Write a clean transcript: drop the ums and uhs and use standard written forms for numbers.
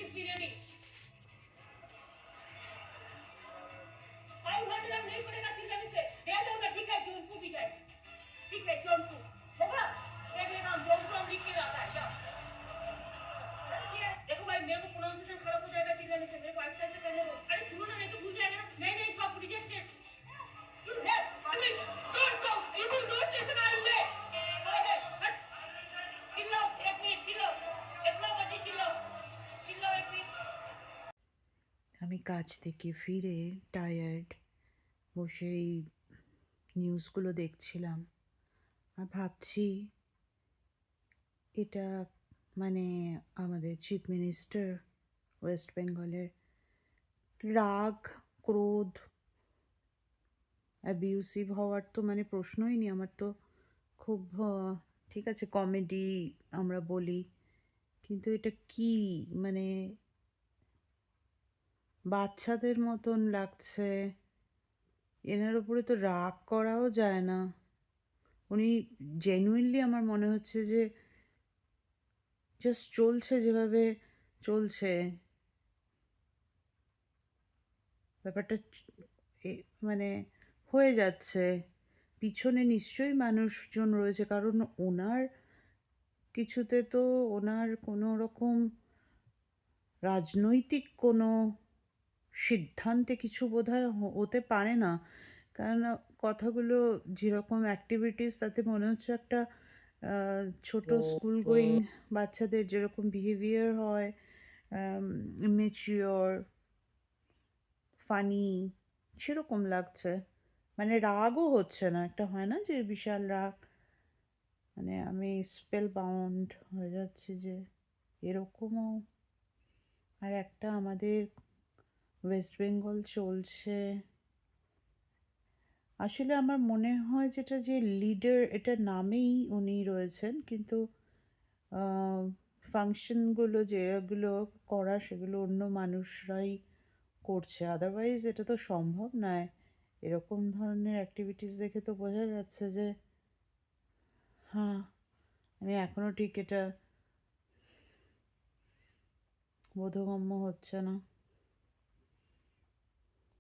piece biryani. 500 अब नहीं पड़ेगा चिल्लाने से। दे दूंगा ठीक है जौनपुर भी जाए। ठीक है जौनपुर। होगा? देख लेना जौनपुर हम लिख के लाता है क्या? देखो भाई मेरे को प्रोनाउंसिएशन खराब हो जाएगा चिल्लाने से। मेरे को आहिस्ता आहिस्ता करने दो। अरे सुनो ना नहीं तो भूल जाएगा ना। नहीं नहीं सब rejected. You have don't go. You will not listen. I will. चिल्लाओ एक मिनट चिल्लाओ। इतना बच्ची चिल्लाओ। चिल्लाओ एक मिनट। আমি কাজ থেকে ফিরে টায়ার্ড বসে এই নিউজগুলো দেখছিলাম আর ভাবছি এটা মানে আমাদের চিফ মিনিস্টার ওয়েস্ট বেঙ্গলের রাগ ক্রোধ অ্যাবিউসিভ হওয়ার তো মানে প্রশ্নই নেই। আমার তো খুব ঠিক আছে কমেডি আমরা বলি, কিন্তু এটা কি মানে বাচ্চাদের মতন লাগছে। এনার উপরে তো রাগ করাও যায় না। উনি জেনুইনলি আমার মনে হচ্ছে যে জাস্ট চলছে যেভাবে চলছে ব্যাপারটা মানে হয়ে যাচ্ছে। পিছনে নিশ্চয়ই মানুষজন রয়েছে, কারণ ওনার কিছুতে তো ওনার কোনো রকম রাজনৈতিক কোনো সিদ্ধান্তে কিছু বোধহয় হতে পারে না। কারণ কথাগুলো যেরকম অ্যাক্টিভিটিস তাতে মনে হচ্ছে একটা ছোট স্কুল গোয়িং বাচ্চাদের যেরকম বিহেভিয়ার হয়, ম্যাচিওর ফানি, সেরকম লাগছে। মানে রাগও হচ্ছে না, একটা হয় না যে বিশাল রাগ, মানে আমি স্পেল বাউন্ড হয়ে যাচ্ছি যে এরকমও। আর একটা আমাদের ওয়েস্ট বেঙ্গল চলছে, আসলে আমার মনে হয় যেটা যে লিডার এটা নামেই উনি রয়েছেন, কিন্তু ফাংশনগুলো যেগুলো করা সেগুলো অন্য মানুষরাই করছে। আদারওয়াইজ এটা তো সম্ভব নয়। এরকম ধরনের অ্যাক্টিভিটিস দেখে তো বোঝা যাচ্ছে যে হ্যাঁ, আমি এখনও ঠিক এটা বোধগম্য হচ্ছে না।